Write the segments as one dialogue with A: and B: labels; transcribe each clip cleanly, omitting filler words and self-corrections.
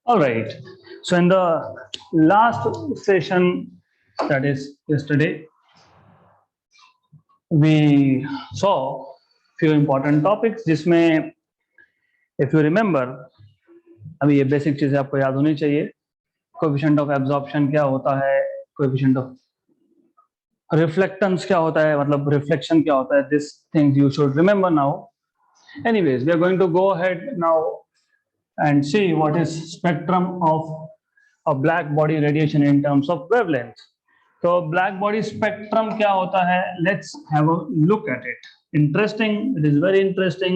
A: All right. So in the last session, that is yesterday, we saw few important topics जिसमें if you remember, अभी ये basic चीजें आपको याद होनी चाहिए. कोएफिशिएंट ऑफ एब्जॉर्प्शन क्या होता है, कोएफिशिएंट ऑफ रिफ्लेक्टेंस क्या होता है, मतलब रिफ्लेक्शन क्या होता है. This things you should remember now. Anyways, we are going to go ahead now and see what is spectrum of a black body radiation in terms of wavelength. तो black body spectrum क्या होता है, let's have a look at it. Interesting, it is very interesting.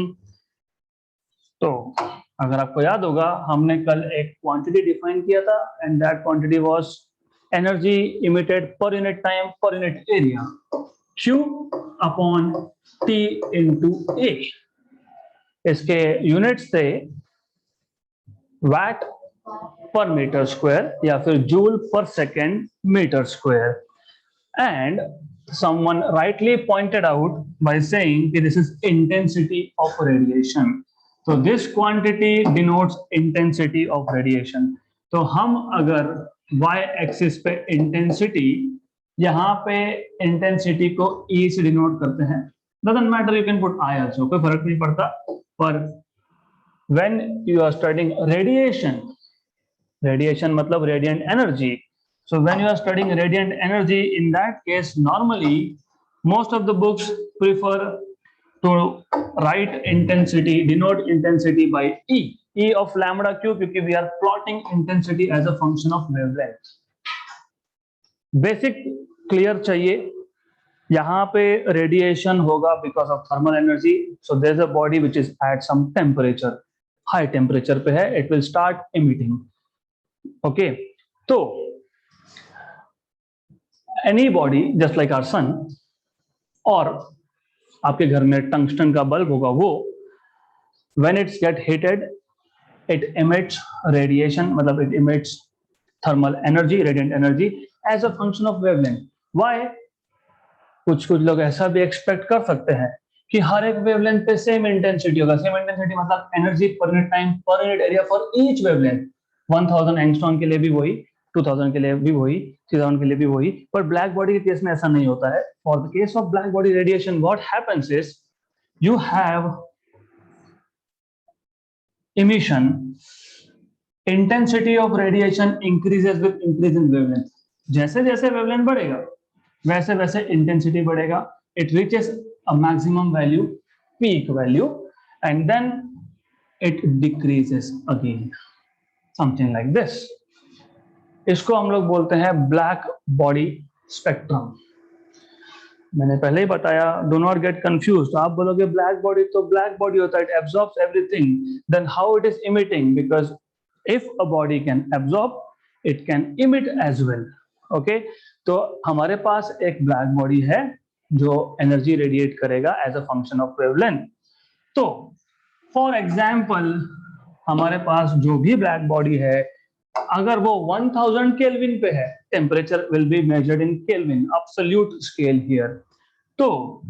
A: तो अगर आपको याद होगा, हमने कल एक क्वांटिटी डिफाइन किया था and that quantity was energy emitted per unit time per unit area, Q upon T into A. इसके यूनिट्स थे वाट पर मीटर स्क्वायर या फिर joule per second metre square. And someone rightly pointed out by saying that this is intensity of radiation. So this quantity denotes intensity of radiation. तो हम अगर y axis पे intensity, यहाँ पे intensity को E से डिनोट करते हैं. doesn't matter, you can put I also, कोई फर्क नहीं पड़ता. पर when you are studying radiation, radiation मतलब radiant energy. So when you are studying radiant energy, in that case normally most of the books prefer to write intensity, denote intensity by E of lambda q, क्योंकि we are plotting intensity as a function of wavelength. Basic clear चाहिए. यहाँ पे radiation होगा because of thermal energy. So there is a body which is at some temperature, high temperature पे है, it will start emitting. Okay, तो any body just like our sun, और आपके घर में टंगस्टन का बल्ब होगा, वो when it's get heated it emits radiation, मतलब it emits thermal energy, radiant energy as a function of wavelength. Why? कुछ लोग ऐसा भी एक्सपेक्ट कर सकते हैं कि हर एक वेवलेंथ पे सेम इंटेंसिटी होगा. सेम इंटेंसिटी मतलब energy per unit time per unit area for each wavelength. 1000 angstrom के लिए भी वही, 2000 के लिए भी वही, 3000 के लिए भी वही. पर ब्लैक बॉडी के केस में ऐसा नहीं होता है. For the case of black body radiation what happens is you have emission. Intensity of radiation increases with increase in wavelength. जैसे जैसे वेवलेंथ बढ़ेगा वैसे वैसे इंटेंसिटी बढ़ेगा. It reaches a maximum value, peak value, and then it decreases again, something like this. इसको हम लोग बोलते हैं ब्लैक बॉडी स्पेक्ट्रम. मैंने पहले ही बताया, डू नॉट गेट कंफ्यूज. आप बोलोगे ब्लैक बॉडी, तो ब्लैक बॉडी होता है, it absorbs everything. Then how it is emitting? Because if a body can absorb, it can emit as well. Okay, तो हमारे पास एक ब्लैक बॉडी है जो एनर्जी रेडिएट करेगा as a function of wavelength. तो फॉर एग्जाम्पल हमारे पास जो भी ब्लैक बॉडी है, अगर वो 1000 केल्विन पे है, temperature will be measured in kelvin, absolute scale here. तो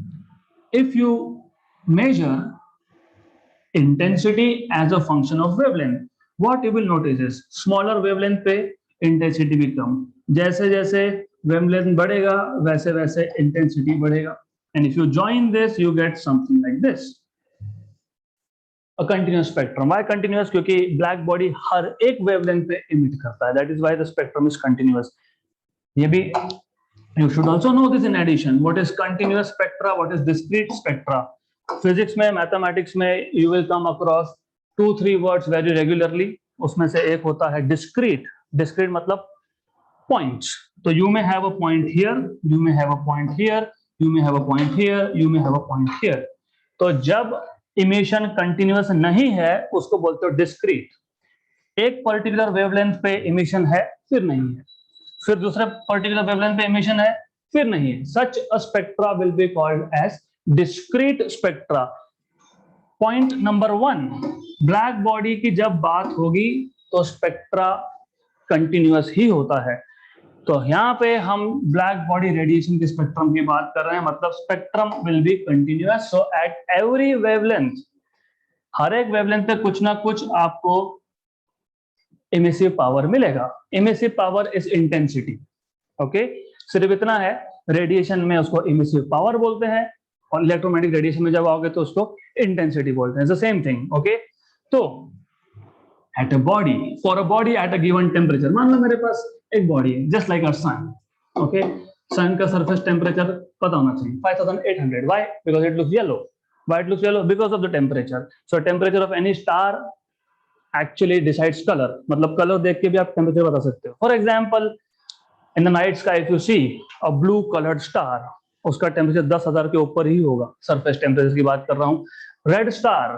A: if you measure intensity as a function of wavelength, what you will notice is smaller wavelength पे इंटेंसिटी भी कम. जैसे जैसे वेवलेंथ बढ़ेगा वैसे वैसे इंटेंसिटी बढ़ेगा. And if you join this you get something like this, a continuous spectrum. Why continuous? क्योंकि ब्लैक बॉडी हर एक वेवलेंथ पे इमिट करता है. That is why the spectrum is continuous. ये भी you should also know this in addition. What is continuous spectra? What is discrete spectra? Physics में, mathematics में you will come across 2-3 words very regularly. उसमें से एक होता है discrete. Discrete मतलब points. तो you may have a point here, you may have a point here, you may have a point here, you may have a point here. तो जब emission continuous नहीं है उसको बोलते हो डिस्क्रीट. एक पर्टिकुलर वेवलेंथ पे इमिशन है फिर नहीं है, फिर दूसरे पर्टिकुलर वेवलेंथ पे इमिशन है फिर नहीं है. Such a spectra will be called as discrete spectra. Point number 1, black body की जब बात होगी तो स्पेक्ट्रा कंटिन्यूअस ही होता है. तो यहाँ पे हम ब्लैक बॉडी रेडिएशन के स्पेक्ट्रम की बात कर रहे हैं, मतलब spectrum will be continuous. So at every wavelength, हर एक वेवलेंथ पे कुछ ना कुछ आपको इमिसिव पावर मिलेगा। Emissive power is intensity. Okay, सिर्फ इतना है, रेडिएशन में उसको इमिसिव पावर बोलते हैं और इलेक्ट्रोमैग्नेटिक रेडिएशन में जब आओगे तो उसको इंटेंसिटी बोलते हैं। Same thing. ओके, तो at a body, for a body at a given temperature, मान लो मेरे पास एक बॉडी है just like a sun. Okay, sun का सरफेस टेम्परेचर पता होना चाहिए 5800। Why? Because it looks yellow. Why it looks yellow? Because of the temperature. So temperature of any star actually decides colour, मतलब कलर देख के भी आप टेम्परेचर बता सकते हो। For example, in the night sky if you see a blue coloured star, उसका temperature 10,000 के ऊपर ही होगा, सरफेस टेम्परेचर की बात कर रहा हूं। Red star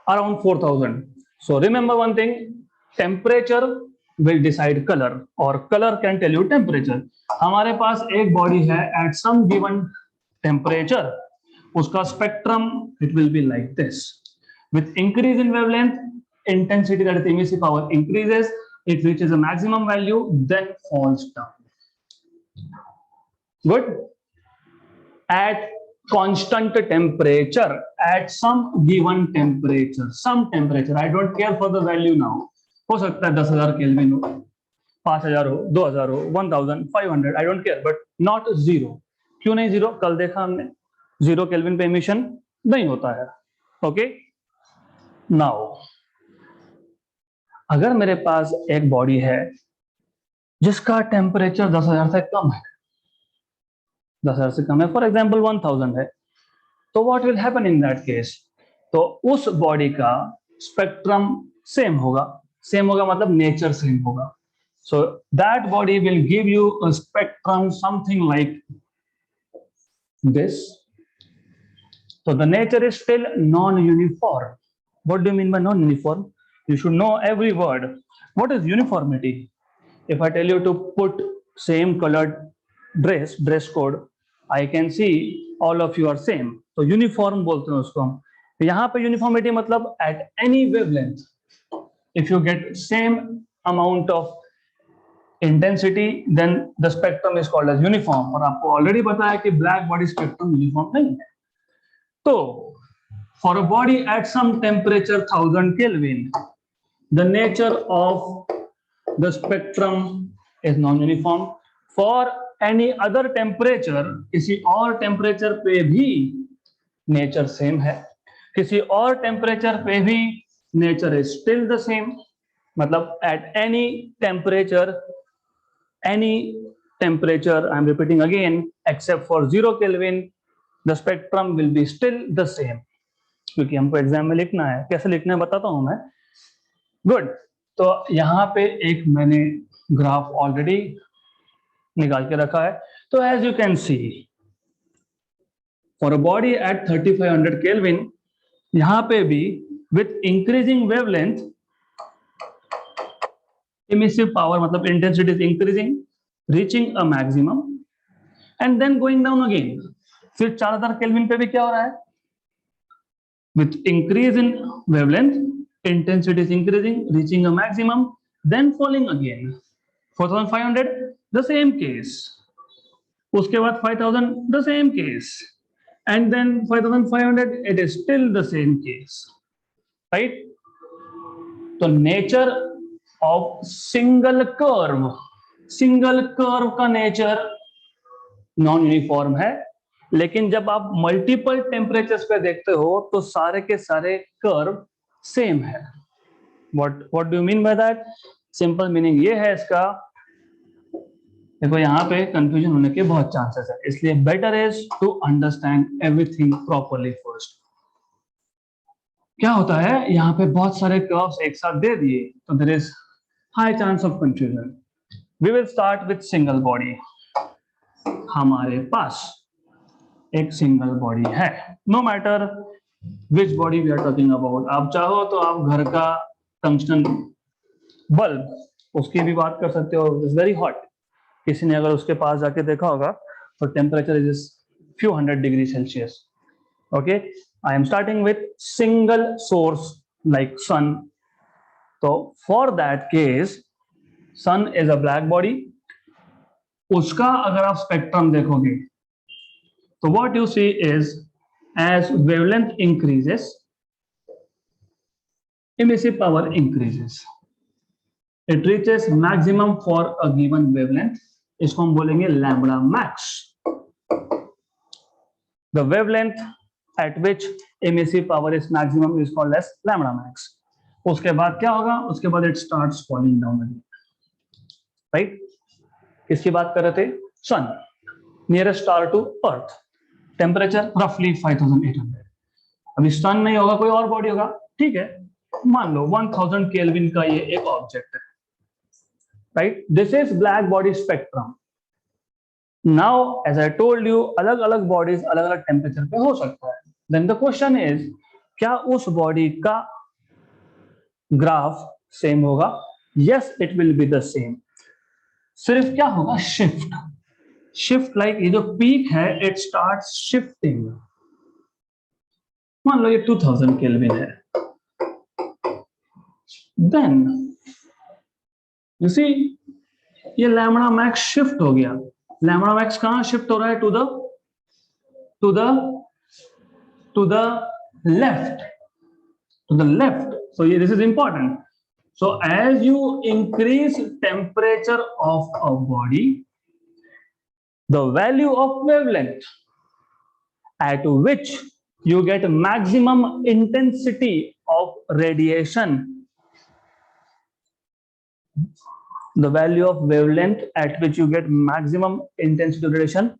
A: around 4000। So remember one thing, temperature will decide colour और colour can tell you temperature. हमारे पास एक बॉडी है एट सम गिवन टेम्परेचर, उसका spectrum it will be like this. With increase in wavelength, intensity, that is emissive power, increases, it reaches a maximum value, then falls down. Good. At constant temperature, at some given temperature, some temperature, I don't care for the value now, हो सकता है 10,000 kelvin हो, 5,000 हो, 2,000 हो, 1,500, I don't care, but not zero. क्यों नहीं zero? कल देखा हमने, जीरो केल्विन पे एमिशन नहीं होता है। ओके, नाउ अगर मेरे पास एक बॉडी है जिसका टेम्परेचर 10,000 से कम है, 10,000 से कम है, फॉर एग्जाम्पल 1000 है, तो what will happen in that case? तो उस बॉडी का स्पेक्ट्रम सेम होगा। सेम होगा मतलब नेचर सेम होगा। So that body will give you a spectrum something like this. So the nature is still non-uniform. What do you mean by non-uniform? You should know every word. What is uniformity? If I tell you to put same colored dress code, I can see all of you are same. So uniform बोलते हैं उसको हम। यहाँ पे uniformity मतलब at any wavelength, if you get same amount of intensity, then the spectrum is called as uniform. और आपको already पता है कि black body spectrum uniform नहीं है। So, for a body at some temperature 1000 Kelvin, the nature of the spectrum is non-uniform. For any other temperature, किसी और temperature पे भी नेचर सेम है, किसी और टेम्परेचर पे भी nature is still the same. मतलब at any temperature, I am repeating again, except for 0 Kelvin, the spectrum will be still the same। क्योंकि हमको एग्जाम में लिखना है, कैसे लिखना है बताता हूं मैं। गुड, तो यहाँ पे एक मैंने ग्राफ ऑलरेडी निकाल के रखा है। तो as you can see, for a body at 3500 kelvin, यहाँ पे भी with increasing wavelength, emissive power मतलब intensity is increasing, reaching a maximum and then going down again. फिर 4000 केल्विन पे भी क्या हो रहा है? With increase in wavelength, intensity is increasing, reaching a maximum, then falling again. 4500, the same case. उसके बाद 5000, the same case. And then 5500, it is still the same case. Right? तो nature of single curve का nature non-uniform है, लेकिन जब आप multiple temperatures पे देखते हो तो सारे के सारे कर्व सेम है। What do you mean by that? Simple meaning ये है इसका, देखो यहाँ पे कंफ्यूजन होने के बहुत चांसेस है, इसलिए better is to understand everything properly first. क्या होता है, यहाँ पे बहुत सारे कर्व्स एक साथ दे दिए तो there is high chance of confusion. We will start with single body. हमारे पास एक सिंगल बॉडी है, no matter which body we are talking about. आप चाहो तो आप घर का टंगस्टन बल्ब उसकी भी बात कर सकते हो, इट्स वेरी हॉट। किसी ने अगर उसके पास जाके देखा होगा तो temperature is few hundred degrees Celsius. Okay, I am starting with single source like sun. So for that case, sun is a black body. उसका अगर आप स्पेक्ट्रम देखोगे तो what you see is, as wavelength increases, emissive power increases. It reaches maximum for a given wavelength, इसको हम बोलेंगे lambda max. The wavelength at which emissive power is maximum is called as lambda max. उसके बाद क्या होगा, उसके बाद it starts falling down again, right. किसकी बात कर रहे थे, sun, nearest star to earth, temperature रफली 5800। अभी सन नहीं होगा, कोई और बॉडी होगा, ठीक है, मान लो 1000 केल्विन का ये एक ऑब्जेक्ट है, right. This is black body spectrum. Now as I told you, अलग अलग बॉडीज अलग अलग टेम्परेचर पे हो सकता है। देन द क्वेश्चन इज, क्या उस बॉडी का ग्राफ सेम होगा? Yes, it will be the same. सिर्फ क्या होगा, शिफ्ट, शिफ्ट लाइक ये जो पीक है इट स्टार्ट शिफ्टिंग। मान लो ये 2000 केल्विन है, देन यू सी ये लैम्बडा मैक्स शिफ्ट हो गया। लैम्बडा मैक्स कहां शिफ्ट हो रहा है, to the left, to the left. So ये this is important. So as you increase temperature of a body, the value of wavelength at which you get maximum intensity of radiation, the value of wavelength at which you get maximum intensity of radiation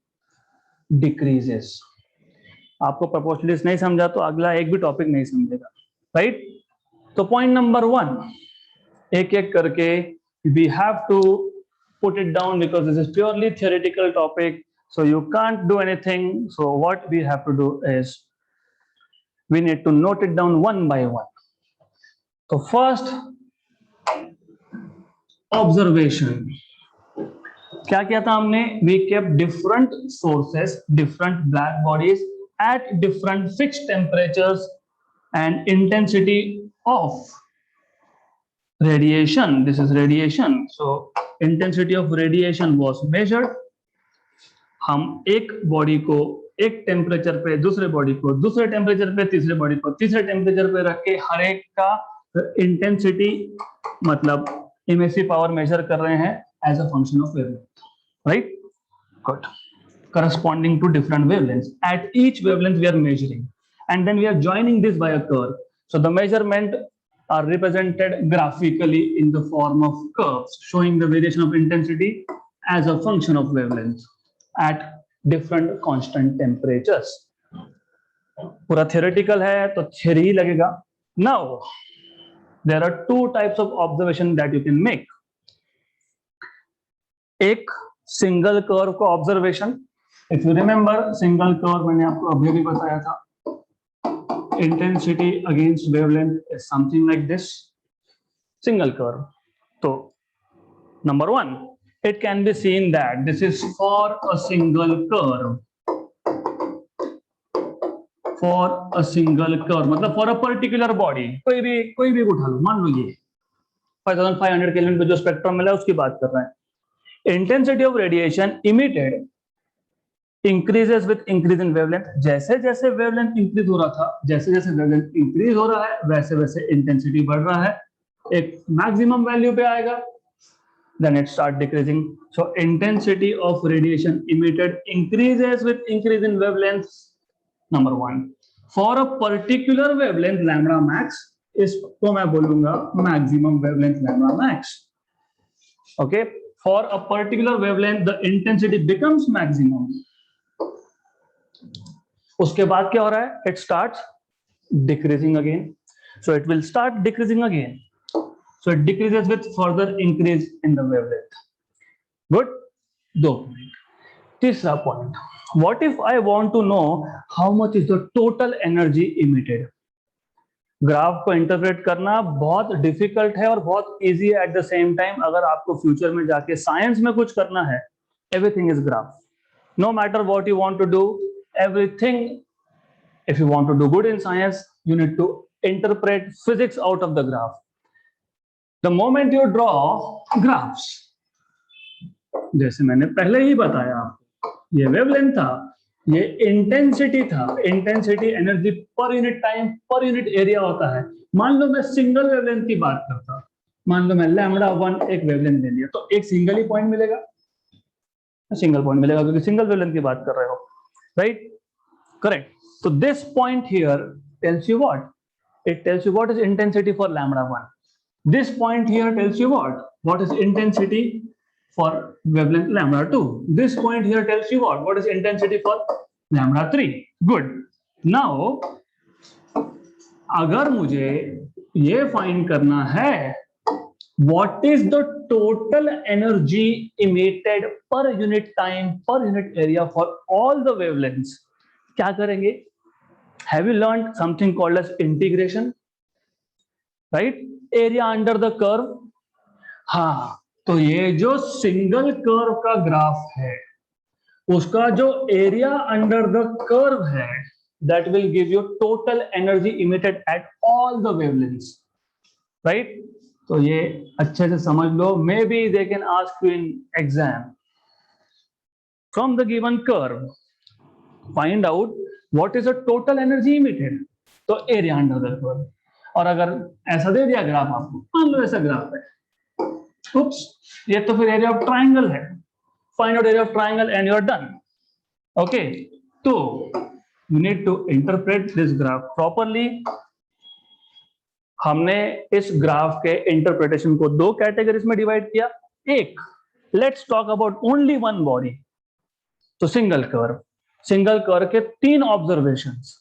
A: decreases. आपको proportionality नहीं समझा तो अगला एक भी topic नहीं समझेगा, right. तो पॉइंट नंबर 1 एक एक करके we have to put it down because this is purely theoretical topic, so you can't do anything. So what we have to do is we need to note it down one by one. So first, observation. क्या किया था हमने, we kept different sources, different black bodies at different fixed temperatures and intensity of radiation. This is radiation. So intensity of radiation was measured. हम एक body को एक temperature पे, दूसरे बॉडी को दूसरे टेम्परेचर पे, तीसरे बॉडी को तीसरे टेम्परेचर पे रख के हर एक का इंटेंसिटी मतलब इमिसिव पावर मेजर कर रहे हैं as a function of wavelength, right. Good. corresponding to different wavelengths. At each wavelength we are measuring and then we are joining this by a curve. So the measurement are represented graphically in the form of curves showing the variation of intensity as a function of wavelength at different constant temperatures. पूरा theoretical है तो theory ही लगेगा. Now there are two types of observation that you can make. एक single curve को observation. If you remember single curve मैंने आपको अभी भी बताया था. Intensity against wavelength is something like this. Single curve. So number 1, it can be seen that this is for a single curve. For a single curve मतलब for a particular body. कोई भी उठा लो, मान लो ये 5500 केल्विन पे जो spectrum मिला उसकी बात कर रहे हैं. Intensity of radiation emitted increases with increase in wavelength. जैसे जैसे wavelength increase हो रहा था, जैसे जैसे wavelength increase हो रहा है, वैसे वैसे intensity बढ़ रहा है, एक maximum value पे आएगा, then it start decreasing. So intensity of radiation emitted increases with increase in wavelength. Number 1. For a particular wavelength lambda max, इसको मैं बोलूंगा maximum wavelength lambda max. Okay. For a particular wavelength, the intensity becomes maximum. उसके बाद क्या हो रहा है? It starts decreasing again. So it will start decreasing again. So it decreases with further increase in the wavelength. Good. 2 point. तीसरा point. What if I want to know how much is the total energy emitted? Graph को interpret करना बहुत difficult है और बहुत easy है at the same time. अगर आपको फ्यूचर में जाके साइंस में कुछ करना है, everything is graph. No matter what you want to do, everything, if you want to do good in science, you need to interpret physics out of the graph. The moment you draw graphs, जैसे मैंने पहले ही बताया आपको, ये wavelength था, ये intensity था. Intensity energy per unit time per unit area होता है. मान लो मैं सिंगल वेवलेंथ की बात करता, मान लो मैं λ1 एक वेवलेंथ ले लिया, तो एक सिंगल ही पॉइंट मिलेगा, सिंगल पॉइंट मिलेगा क्योंकि सिंगल वेवलेंथ की बात कर रहे हो, right? Correct. So this point here tells you what? It tells you what is intensity for λ1. This point here tells you what? What is intensity for wavelength λ2. This point here tells you what? What is intensity for λ3. Good. Now अगर मुझे ये find करना है what is the total energy emitted per unit time per unit area for all the wavelengths, क्या करेंगे? Have you learned something called as integration, right? Area under the curve. हाँ, तो ये जो सिंगल कर्व का graph है उसका जो एरिया अंडर द कर्व है that will give you total energy emitted at all the wavelengths, right? तो ये अच्छे से समझ लो. Maybe they can ask you in exam from the given curve find out what is the total energy emitted, तो area under the curve. और अगर ऐसा दे दिया ग्राफ आपको, मान लो ऐसा ग्राफ है, उप्स, ये तो फिर एरिया ऑफ ट्राइंगल है, find out area of triangle and you are done. Okay, तो you need to interpret this graph properly. हमने इस ग्राफ के इंटरप्रिटेशन को दो कैटेगरीज में डिवाइड किया. एक, let's talk about only one body, तो सिंगल कर्व. सिंगल कर्व के तीन ऑब्जर्वेशंस,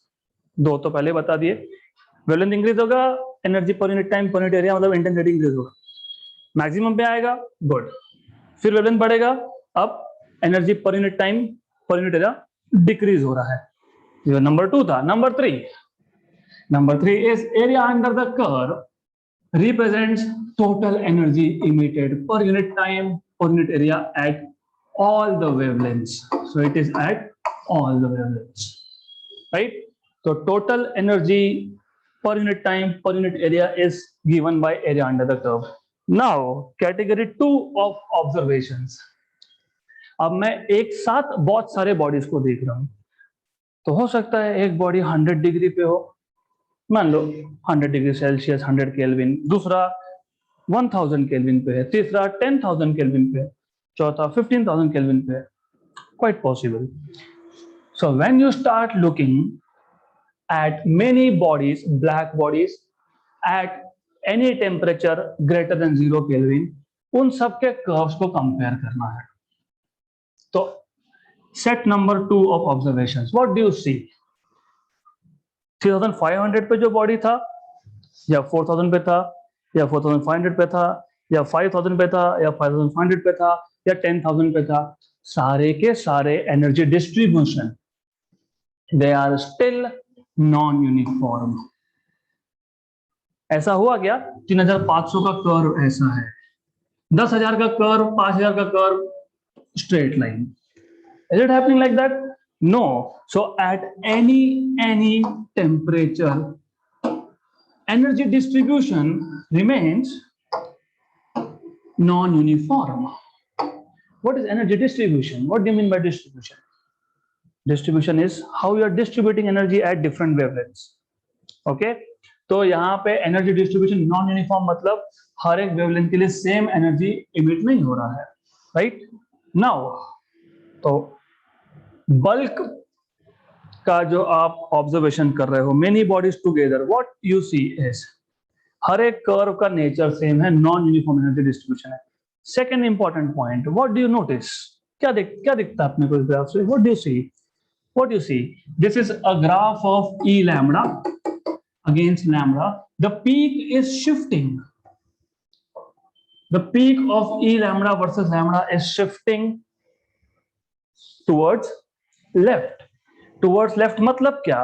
A: दो तो पहले बता दिए. वेवलेंथ इंक्रीज होगा, energy per unit time per unit area मतलब इंटेंसिटी इंक्रीज होगा, मैक्सिमम पे आएगा. गुड. फिर वेवलेंथ बढ़ेगा, अब energy per unit time per unit area decrease हो रहा है. ये नंबर 2 था. Number 3 is area under the curve represents total energy emitted per unit time per unit area at all the wavelengths. So it is at all the wavelengths, right? So total energy per unit time per unit area is given by area under the curve. Now category 2 of observations. अब मैं एक साथ बहुत सारे bodies को देख रहा हूं, तो हो सकता है एक बॉडी 100 डिग्री पे हो, मान लो 100 डिग्री सेल्सियस 100 केल्विन, दूसरा 1000 केल्विन पे है, तीसरा 10,000 केल्विन पे है, चौथा 15,000 केल्विन पे है. Quite possible. So when you start looking at many bodies, black bodies at any temperature greater than 0 kelvin, उन सबके कर्व्स को कंपेयर करना है. तो set number 2 of observations, what do you see? 3500 पे जो बॉडी था, या 4000 पे था, या 4500 पे था, या 5000 पे था, या 5500 पे था, या 10,000 पे था, सारे के सारे energy distribution they are still non uniform. ऐसा हुआ क्या? 3500 का कर्व ऐसा है, 10,000 का कर्व, 5,000 का curve straight line. Is it happening like that? No. So at any temperature, energy distribution remains non-uniform. What is energy distribution? What do you mean by distribution? Distribution is how you are distributing energy at different wavelengths. Okay? तो यहाँ पे energy distribution non uniform मतलब हर एक wavelength के लिए same energy emit नहीं हो रहा है, राइट? नाउ तो बल्क का जो आप ऑब्जर्वेशन कर रहे हो, many bodies together, what you see is हर एक कर्व का नेचर सेम है, नॉन यूनिफॉर्म एनर्जी डिस्ट्रीब्यूशन है. Second important point, what do you notice? क्या दिखता है अपने को इस ग्राफ से? What you see? This is a graph of E lambda against lambda. The peak is shifting. The peak of E lambda versus lambda is shifting towards left. Towards left मतलब क्या?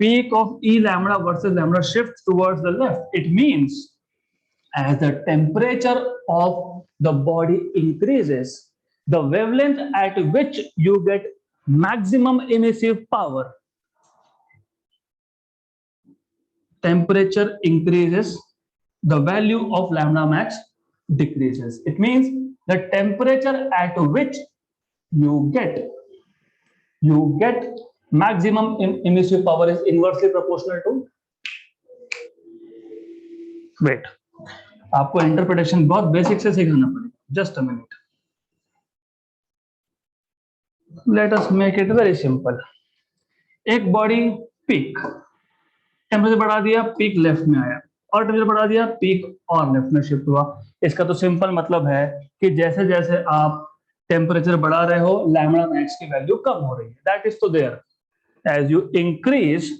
A: Peak of E lambda versus lambda shifts towards the left. It means as the temperature of the body increases, the wavelength at which you get maximum emissive power, temperature increases, the value of lambda max decreases. It means the temperature at which you get maximum emissive power is inversely proportional to, wait, आपको interpretation बहुत basic से सिखाना पड़ेगा। Just a minute, let us make it very simple. एक body peak, temperature बढ़ा दिया, peak left में आया, और टेम्परेचर बढ़ा दिया, पीक और लेफ्ट में शिफ्ट हुआ। इसका तो सिंपल मतलब है कि जैसे जैसे आप टेम्परेचर बढ़ा रहे हो, लैम्बडा मैक्स की वैल्यू कम हो रही है। दैट इज तो there, as you increase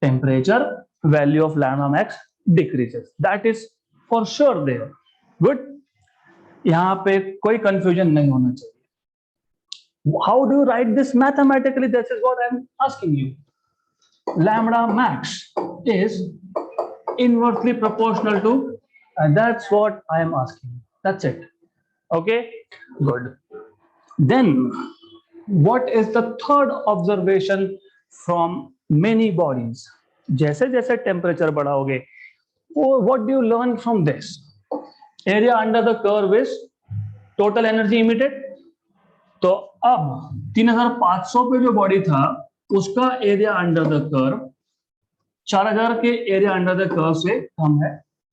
A: temperature, value of lambda max decreases. That is for sure there. Good, यहाँ पे कोई कंफ्यूजन नहीं होना चाहिए। How do you write this mathematically? This is what I'm asking you. Lambda max is inversely proportional to, and that's what I am asking. That's it. Okay, good. Then, what is the third observation from many bodies? जैसे जैसे temperature बढ़ाओगे, what do you learn from this? Area under the curve is total energy emitted. तो अब 3500 पे जो body था उसका area under the curve 4000 के area under the curve से कम है।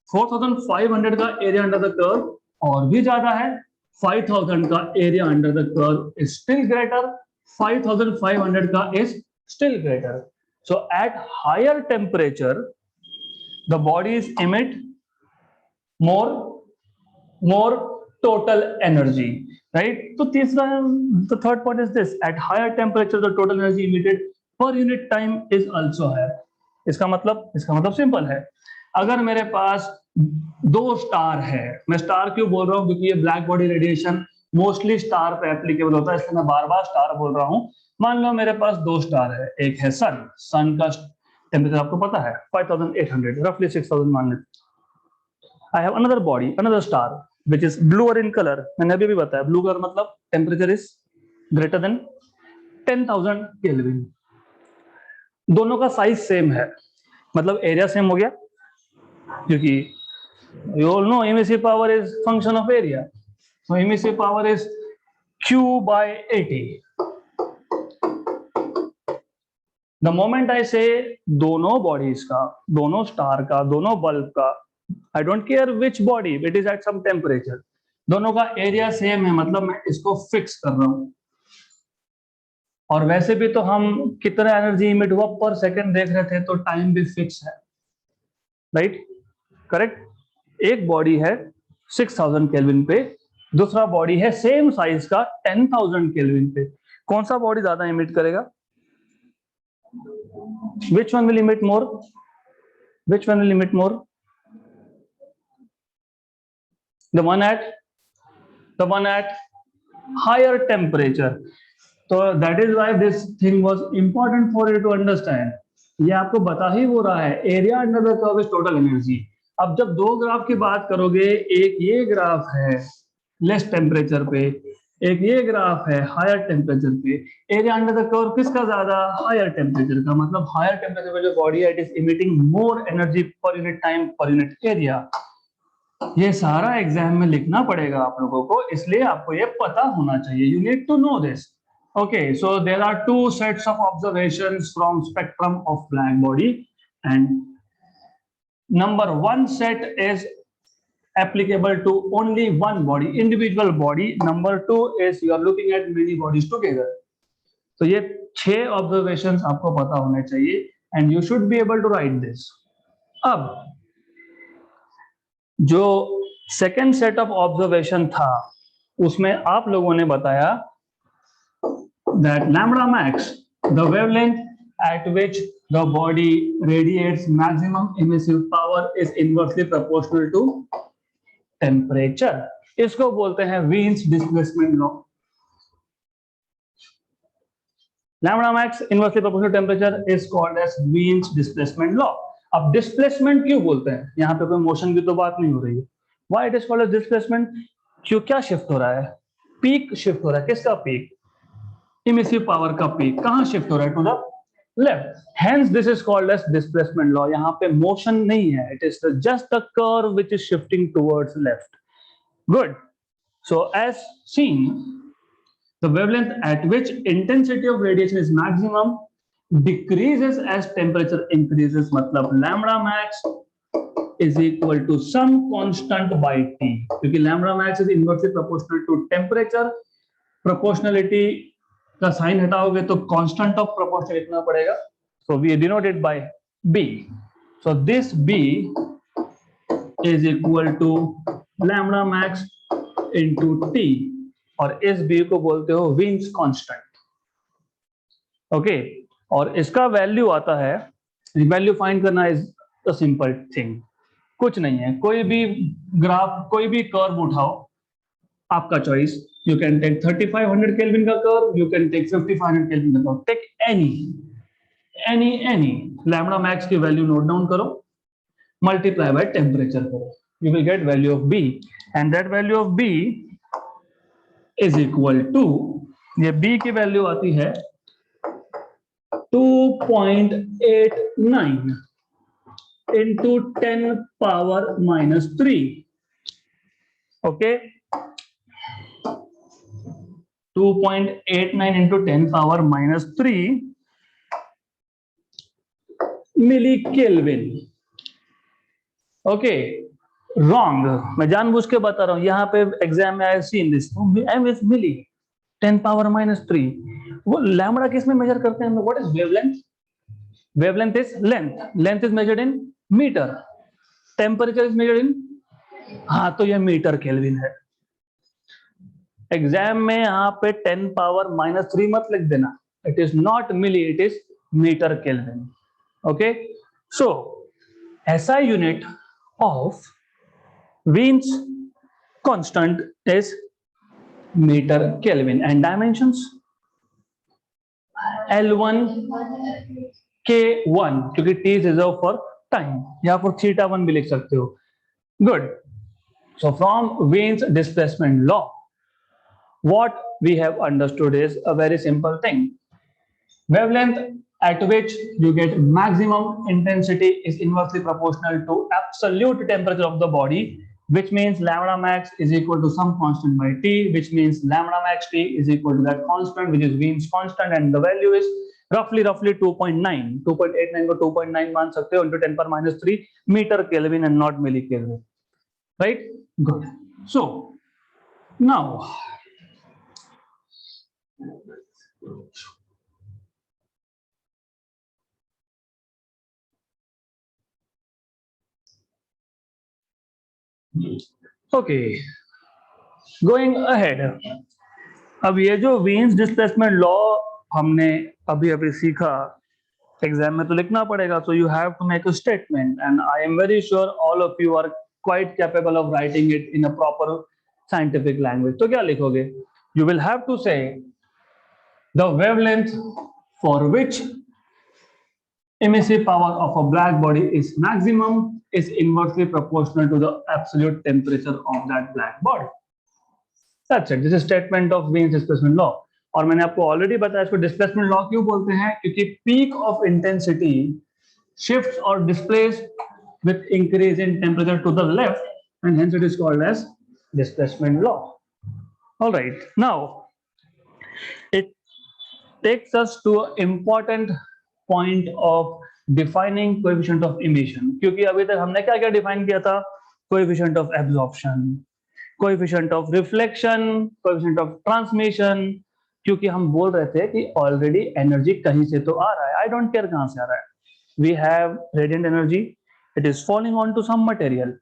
A: 4500 का एरिया अंडर द कर्व और भी ज्यादा है। 5000 का area under the curve is still greater, 5500 का is still greater. So at higher temperature the bodies emit more total energy, right? तो तीसरा, the third point is this: at higher temperature the total energy emitted per unit time is also higher. इसका मतलब simple है। अगर मेरे पास दो star है, मैं स्टार क्यों बोल रहा हूँ, क्योंकि ये black body radiation mostly star पे एप्लीकेबल होता है, इसलिए मैं बार बार स्टार बोल रहा हूँ। मान लो मेरे पास दो स्टार है, एक है सन का टेम्परेचर आपको पता है 5800, रफली 6000 मान लेते। I have another body, another star, which is bluer in color. मैंने अभी भी बताया, ब्लू कलर मतलब temperature is greater than 10,000 kelvin. दोनों का साइज सेम है, मतलब एरिया सेम हो गया, क्योंकि you all know emissive power is function of area. So emissive power is Q by 80. The moment I say दोनों बॉडीज का, दोनों स्टार का, दोनों बल्ब का, I don't care which body, it is at some temperature, दोनों का area same है, मतलब मैं इसको फिक्स कर रहा हूं। और वैसे भी तो हम कितना एनर्जी इमिट हुआ पर सेकंड देख रहे थे, तो टाइम भी फिक्स है, राइट? करेक्ट। एक बॉडी है 6000 केल्विन पे, दूसरा बॉडी है सेम साइज का 10,000 केल्विन पे। कौन सा बॉडी ज्यादा इमिट करेगा? Which one will emit more? Which one will emit more? The one at higher temperature. So that is why this thing was important for you to understand. ये आपको बता ही वो रहा है, area under the curve is total energy. अब जब दो graph की बात करोगे, एक ये ग्राफ है लेस टेम्परेचर पे, एक ये ग्राफ है हायर टेम्परेचर पे, एरिया अंडर द कर्व किसका ज्यादा? हायर टेम्परेचर का। मतलब हायर टेम्परेचर पे जो बॉडी है it is emitting more energy per unit time per unit area. ये सारा एग्जाम में लिखना पड़ेगा आप लोगों को, इसलिए आपको ये पता होना चाहिए। You need to know this. Okay, so there are two sets of observations from spectrum of black body, and number one set is applicable to only one body, individual body. Number two is you are looking at many bodies together. तो ये 6 observations आपको पता होने चाहिए, and you should be able to write this. अब जो second set of observation था, उसमें आप लोगों ने बताया that lambda max, the wavelength at which the body radiates maximum emissive power, is inversely proportional to temperature. इसको बोलते हैं Wien's displacement law. Lambda max inversely proportional to temperature is called as Wien's displacement law. अब displacement क्यों बोलते हैं? यहाँ पे कोई मोशन की तो बात नहीं हो रही है। Why it is called as displacement? क्यों, क्या शिफ्ट हो रहा है? पीक शिफ्ट हो रहा है। किसका पीक? इमिसिव पावर का पीक। कहां शिफ्ट हो रहा है? To the left. Hence this is called as displacement law. यहां पे मोशन नहीं है, it is just the curve which is shifting towards left. Good. So as seen, the wavelength at which intensity of radiation is maximum decreases as temperature increases. मतलब lambda max is equal to some constant by t, क्योंकि lambda max is inversely proportional to temperature. Proportionality का sign हटाओगे तो constant of proportional लिखना पड़ेगा, so we denote it by b. So this b is equal to lambda max into t, और इस b को बोलते हो वीन्स कांस्टेंट. ओके, और इसका वैल्यू आता है, वैल्यू फाइंड करना इज अ सिंपल थिंग, कुछ नहीं है, कोई भी ग्राफ, कोई भी कर्व उठाओ, आपका choice. You can take 3500 kelvin का curve, you can take 5500 kelvin का curve, take any lambda max की वैल्यू नोट डाउन करो, मल्टीप्लाई बाय टेम्परेचर करो, you will get value of B, and that value of B is equal to, ये B की value आती है 2.89 into 10 power minus 3. Okay, 2.89 into 10 power minus 3 millikelvin. Okay, wrong. मैं जानबूझ के बता रहा हूं, यहां पे एग्जाम में आया see in this m is milli 10 power minus 3. वो लैम्बडा किस में मेजर करते हैं? What is wavelength? Wavelength is length is measured in metre, temperature is measured in, हाँ तो ये मीटर केल्विन है. एग्जाम में यहाँ पे 10 पावर माइनस 3 मत लिख देना, it is not milli, it is metre kelvin. Okay, so SI unit of Wien's constant is metre kelvin, and dimensions L1 K1, क्योंकि T is reserve for time, या फिर θ1 भी लिख सकते हो. Good. So from Wien's displacement law, what we have understood is a very simple thing. Wavelength at which you get maximum intensity is inversely proportional to absolute temperature of the body, which means lambda max is equal to some constant by T, which means lambda max T is equal to that constant, which is Wien's constant, and the value is roughly 2.9. 2.89 को 2.9 मान सकते हो, into 10 power minus 3 meter Kelvin and not milli Kelvin. Right? Good. So now okay, going ahead. अब ये जो वीन्स displacement law हमने अभी सीखा, एग्जाम में तो लिखना पड़ेगा, so you have to make a statement, and I am very sure all of you are quite capable of writing it in a proper scientific language. तो क्या लिखोगे? You will have to say the wavelength for which emissive power of a black body is maximum is inversely proportional to the absolute temperature of that black body. That's it. This is statement of Wien's displacement law. और मैंने आपको already बताया इसको displacement law क्यों बोलते हैं, क्योंकि peak of intensity shifts or displays with increase in temperature to the left, and hence it is called as displacement law. All right, now it takes us to an important point of defining coefficient of emission. क्योंकि अभी तक हमने क्या क्या define किया था? coefficient of absorption, coefficient of reflection, coefficient of transmission, क्योंकि हम बोल रहे थे कि ऑलरेडी एनर्जी कहीं से तो आ रहा है, आई डोंट केयर कहां से आ रहा है. We have radiant energy, it is falling on to some material,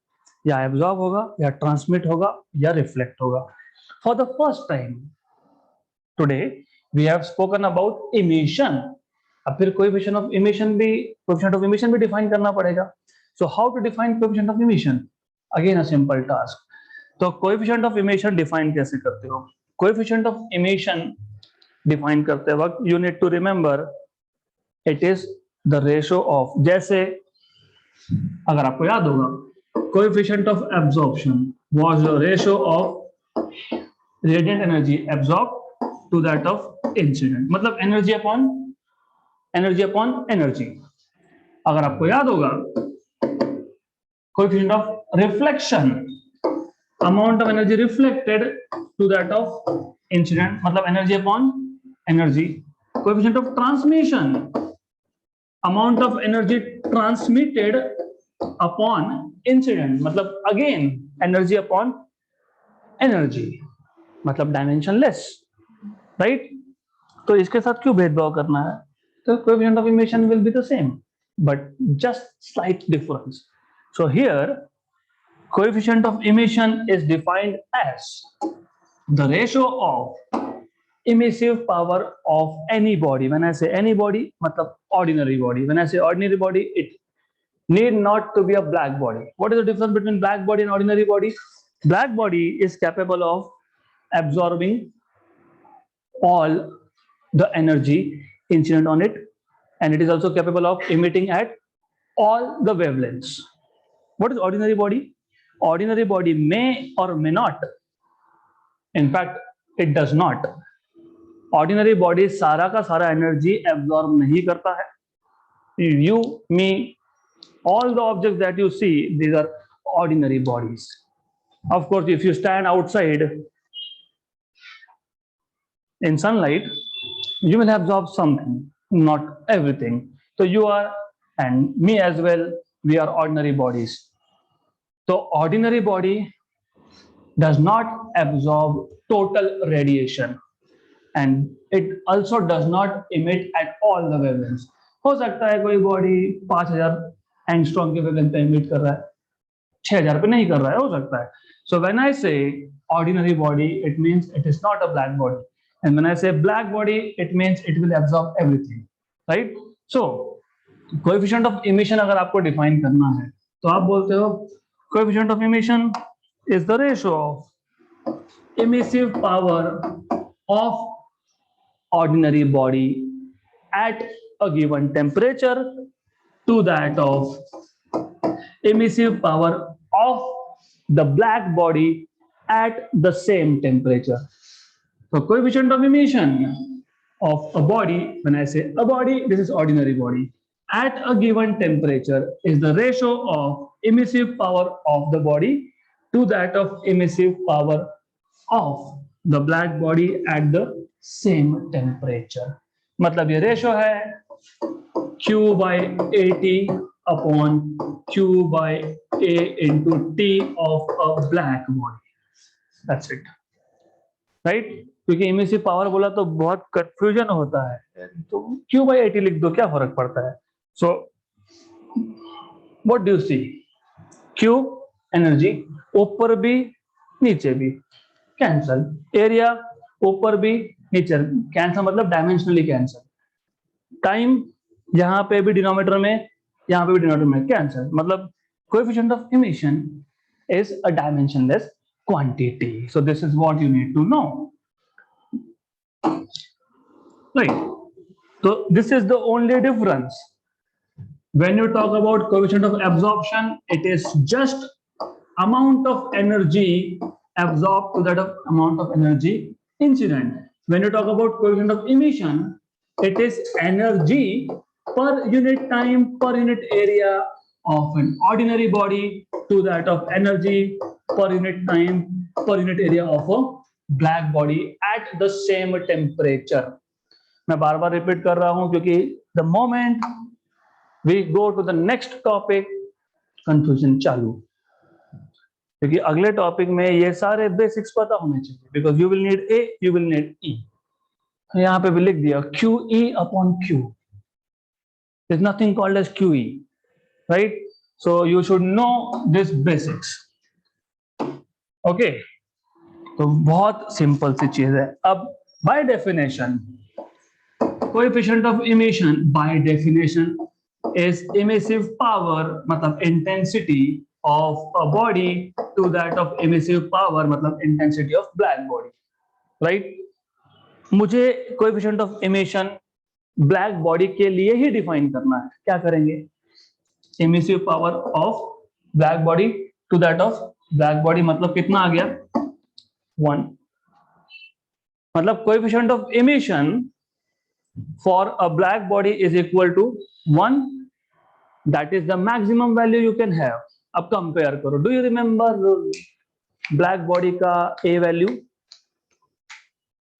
A: या एब्जॉर्ब होगा, या ट्रांसमिट होगा, या रिफ्लेक्ट होगा. For the first time today we have spoken about emission. अब फिर कोएफिशिएंट ऑफ इमिशन भी डिफाइन करना पड़ेगा. So how to define coefficient of emission? Again a simple task. तो कोएफिशिएंट ऑफ इमिशन डिफाइन कैसे करते हो? कोएफिशिएंट ऑफ इमिशन डिफाइन करते वक्त you need to remember it is the ratio of, जैसे अगर आपको याद होगा coefficient of absorption was the ratio of radiant energy absorb to that of incident, मतलब एनर्जी अपॉन एनर्जी. अगर आपको याद होगा coefficient of reflection, amount of energy reflected to that of incident, मतलब energy upon energy. Coefficient of transmission, amount of energy transmitted upon incident मतलब again energy upon energy मतलब dimensionless, right? तो इसके साथ क्यों भेदभाव करना है? तो coefficient of emission will be the same but just slight difference. So here coefficient of emission is defined as the ratio of emissive power of any body. When I say any body, matlab ordinary body. When I say ordinary body, it need not to be a black body. What is the difference between black body and ordinary body? Black body is capable of absorbing all the energy incident on it, and it is also capable of emitting at all the wavelengths. What is ordinary body? Ordinary body may or may not, in fact it does not. Ordinary body सारा का सारा energy absorb नहीं करता है. You, me, all the objects that you see, these are ordinary bodies. Of course, if you stand outside in sunlight, you will absorb something, not everything. So you are, and me as well, we are ordinary bodies. So ordinary body does not absorb total radiation and it also does not emit at all the wavelengths. हो सकता है कोई body 5000 angstrom के wavelength पे emit कर रहा है, 6000 पे नहीं कर रहा है, हो सकता है. So when I say ordinary body, it means it is not a black body, and when I say black body, it means it will absorb everything, right? So coefficient of emission अगर आपको define करना है तो आप बोलते हो coefficient of emission is the ratio of emissive power of ordinary body at a given temperature to that of emissive power of the black body at the same temperature. So coefficient of emission of a body, when I say a body, this is ordinary body, at a given temperature is the ratio of emissive power of the body to that of emissive power of the black body at the same temperature. मतलब ये ratio है Q by AT upon Q by A into T of a black body. That's it, right? क्योंकि emissive power बोला तो बहुत confusion होता है, तो Q by AT लिख दो, क्या फर्क पड़ता है? So what do you see? Q energy ऊपर भी नीचे भी कैंसल, एरिया ऊपर भी नीचे कैंसल मतलब डायमेंशनली कैंसल, टाइम यहाँ पे भी डिनोमिनेटर में यहाँ पे भी डिनोमिनेटर में कैंसल, मतलब coefficient of emission is a dimensionless quantity. So this is what you need to know, right? So this is the only difference. When you talk about coefficient of absorption, it is just amount of energy absorbed to that of amount of energy incident. When you talk about coefficient of emission, it is energy per unit time per unit area of an ordinary body to that of energy per unit time per unit area of a black body at the same temperature. मैं बार बार repeat कर रहा हूं क्योंकि the moment we go to the next topic confusion चालू, क्योंकि अगले topic में ये सारे बेसिक्स पता होने चाहिए, because you will need a, you will need e. यहाँ पे भी लिख दिया QE upon Q. There's nothing called as QE, right? So you should know this basics. Okay, तो बहुत सिंपल सी चीज है. अब by definition, coefficient of emission by definition is emissive power मतलब intensity of a body to that of emissive power मतलब intensity of black body, right? मुझे coefficient of emission black body के लिए ही define करना है. क्या करेंगे? emissive power of black body to that of black body मतलब कितना आ गया? 1. मतलब coefficient of emission for a black body is equal to 1. That is the maximum value you can have. अब कंपेयर करो. Do you remember black body का a value?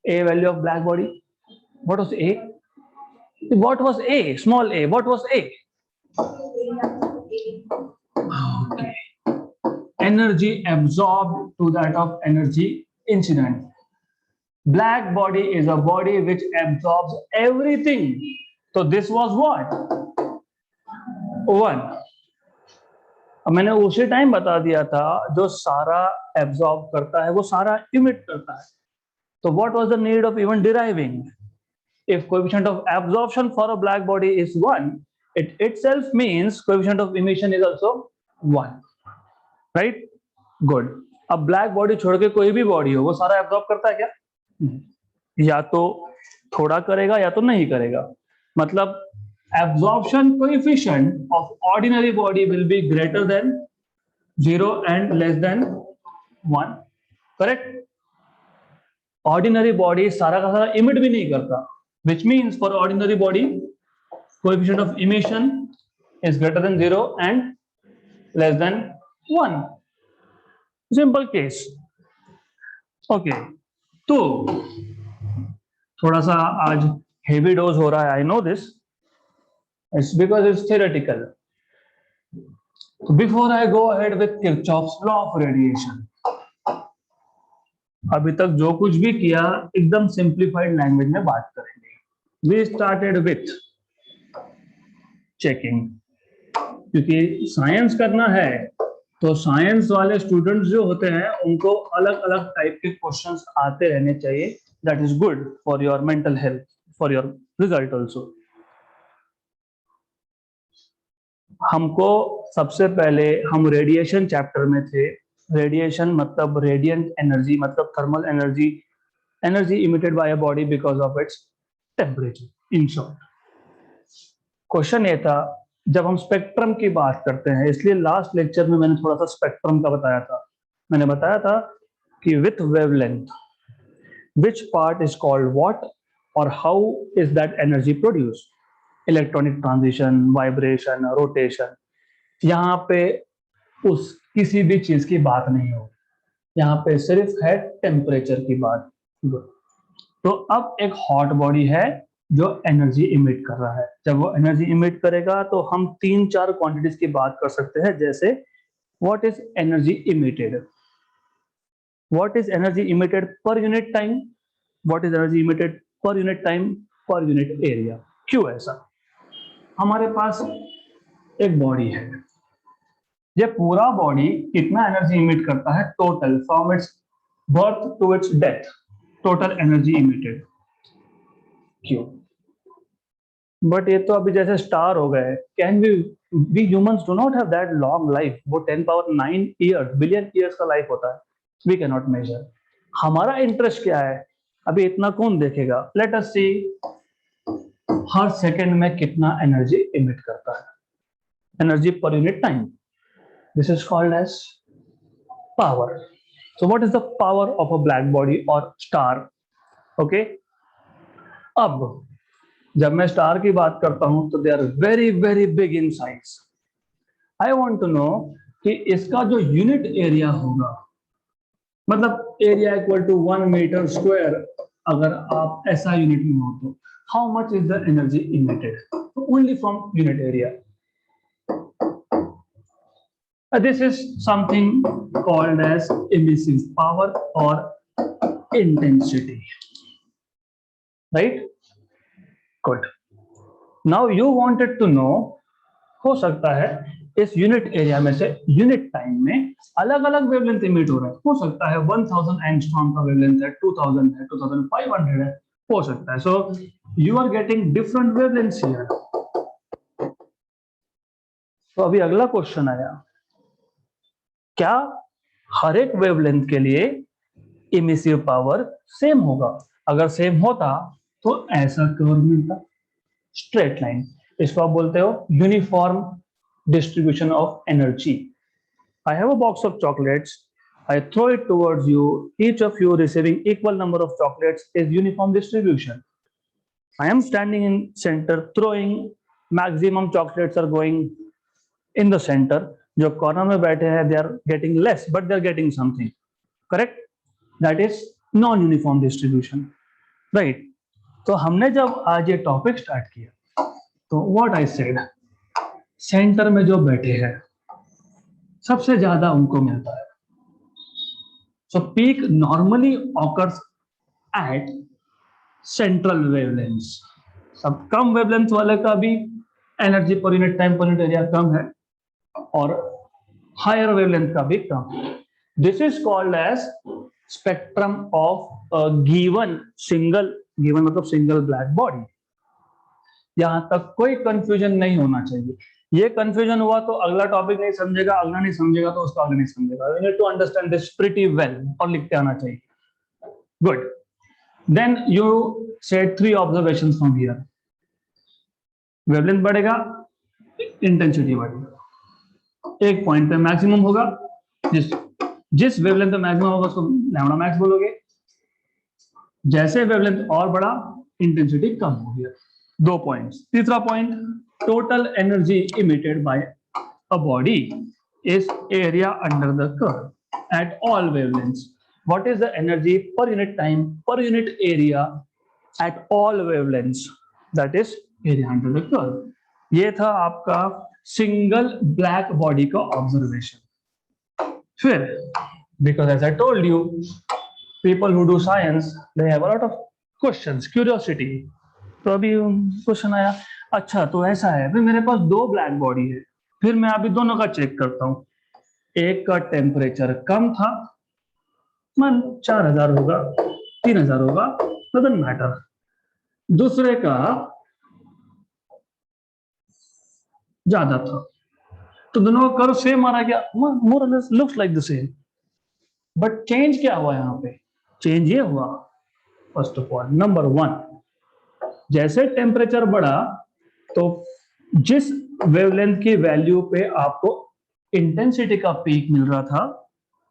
A: A value of black body what was a? What was a? Small a. What was a? energy absorbed to that of energy incident. Black body is a body which absorbs everything. So this was what? 1. अब मैंने उसी time बता दिया था जो सारा absorb करता है वो सारा इमिट करता है. So what was the need of even deriving? If coefficient of absorption for a black body is 1, it itself means coefficient of emission is also 1. Right? Good. अब ब्लैक बॉडी छोड़ के कोई भी बॉडी हो वो सारा एब्जॉर्ब करता है क्या? या तो थोड़ा करेगा या तो नहीं करेगा. मतलब absorption coefficient of ordinary body will be greater than 0 and less than 1. Correct? Ordinary body सारा का सारा emit भी नहीं करता, which means for ordinary body coefficient of emission is greater than 0 and less than 1. Simple case. Okay. तो थोड़ा सा आज heavy dose हो रहा है. I know this. It's because it's theoretical. So before I go ahead with Kirchhoff's law of radiation, अभी तक जो कुछ भी किया एकदम सिंप्लीफाइड लैंग्वेज में बात करेंगे. We started with checking, क्योंकि साइंस करना है तो साइंस वाले स्टूडेंट्स जो होते हैं उनको अलग अलग टाइप के क्वेश्चंस आते रहने चाहिए. That is good for your mental health, for your result also. हमको सबसे पहले हम रेडिएशन चैप्टर में थे. रेडिएशन मतलब रेडिएंट एनर्जी, मतलब thermal energy, energy emitted by a body because of its temperature. In short question ये था, जब हम स्पेक्ट्रम की बात करते हैं, इसलिए लास्ट लेक्चर में मैंने थोड़ा सा स्पेक्ट्रम का बताया था. मैंने बताया था कि with wavelength which part is called what और how is that energy produce. Electronic transition, vibration, rotation, यहाँ पे उस किसी भी चीज की बात नहीं हो, यहाँ पे सिर्फ है टेम्परेचर की बात. तो अब एक हॉट बॉडी है जो एनर्जी इमिट कर रहा है. जब वो एनर्जी इमिट करेगा तो हम 3-4 क्वांटिटीज की बात कर सकते हैं, जैसे what is energy emitted, what is energy emitted पर unit time, what is energy emitted पर unit time per unit area. क्यों ऐसा? हमारे पास एक बॉडी है, ये पूरा बॉडी कितना एनर्जी इमिट करता है total from its birth to its death, total energy emitted. क्यों? बट ये तो अभी जैसे स्टार हो गए. Can we humans do not have that long life. वो 10⁻9 ईयर्स, बिलियन ईयर्स का लाइफ होता है. We cannot measure. हमारा इंटरेस्ट क्या है? अभी इतना कौन देखेगा? लेट अस सी हर सेकंड में कितना एनर्जी इमिट करता है, energy per unit time. This is called as power. So what is the power of a black body और स्टार? ओके, अब जब मैं स्टार की बात करता हूं तो they are very very big in size. I want to know कि इसका जो यूनिट एरिया होगा, मतलब area equal to 1 metre square, अगर आप ऐसा यूनिट में हो तो how much is the energy emitted only from unit area. This is something called as emissive power और intensity. Right? Good. Now you wanted to know, हो सकता है इस यूनिट एरिया में से यूनिट टाइम में अलग अलग वेवलेंथ इमिट हो रहा है. हो सकता है 1000 एंगस्ट्रॉम का वेवलेंथ है, 2000 है, 2500 है, हो सकता है. So you are getting different wavelengths here. तो अभी अगला क्वेश्चन आया, क्या हर एक वेवलेंथ के लिए इमिसिव पावर सेम होगा? अगर सेम होता तो ऐसा कर्व मिलता, स्ट्रेट लाइन. इसको आप बोलते हो uniform distribution of energy. I have a box of chocolates. I throw it towards you. Each of you receiving equal number of chocolates is uniform distribution. I am standing in center throwing. Maximum chocolates are going in the center. जो corner में बैठे हैं they are getting less, but they are getting something. Correct? That is non-uniform distribution. Right? तो हमने जब आज ये topic start किया तो what I said, सेंटर में जो बैठे हैं सबसे ज्यादा उनको मिलता है। So peak normally occurs at central wavelength. सब कम वेवलेंथ वाले का भी energy per unit time per unit area कम है और हायर वेवलेंथ का भी कम है। This is called as spectrum of given single, given मतलब सिंगल ब्लैक बॉडी। यहां तक कोई कंफ्यूजन नहीं होना चाहिए। ये कंफ्यूजन हुआ तो अगला टॉपिक नहीं समझेगा, अगला नहीं समझेगा तो उसका आगे नहीं समझेगा। You need to understand this pretty well और लिखते आना चाहिए। Good, then you set 3 observations from here. Wavelength बढ़ेगा, इंटेंसिटी बढ़ेगा। एक पॉइंट पे मैक्सिमम होगा, जिस जिस वेवलेंथ पे मैक्सिमम होगा उसको लैम्डा मैक्स बोलोगे। जैसे वेवलेंथ और बढ़ा, इंटेंसिटी कम हो गया। 2 पॉइंट्स। तीसरा point, total energy emitted by a body is area under the curve at all wavelengths. What is the energy per unit time per unit area at all wavelengths? That is area under the curve. ये था आपका single black body का observation. फिर, because as I told you, people who do science, they have a lot of questions, curiosity. तो अभी question आया, अच्छा तो ऐसा है, फिर मेरे पास 2 ब्लैक बॉडी है, फिर मैं अभी दोनों का चेक करता हूँ। एक का टेम्परेचर कम था, मान 4000 होगा, 3000 होगा, डजंट मैटर। दूसरे का ज्यादा था, तो दोनों का कर्व सेम आ रहा क्या? मोर और less looks like the same. But change क्या हुआ यहाँ पे? चेंज ये हुआ, फर्स्ट ऑफ ऑल, नंबर 1, जैसे टेम्परेचर बढ़ा तो जिस वेवलेंथ की वैल्यू पे आपको इंटेंसिटी का पीक मिल रहा था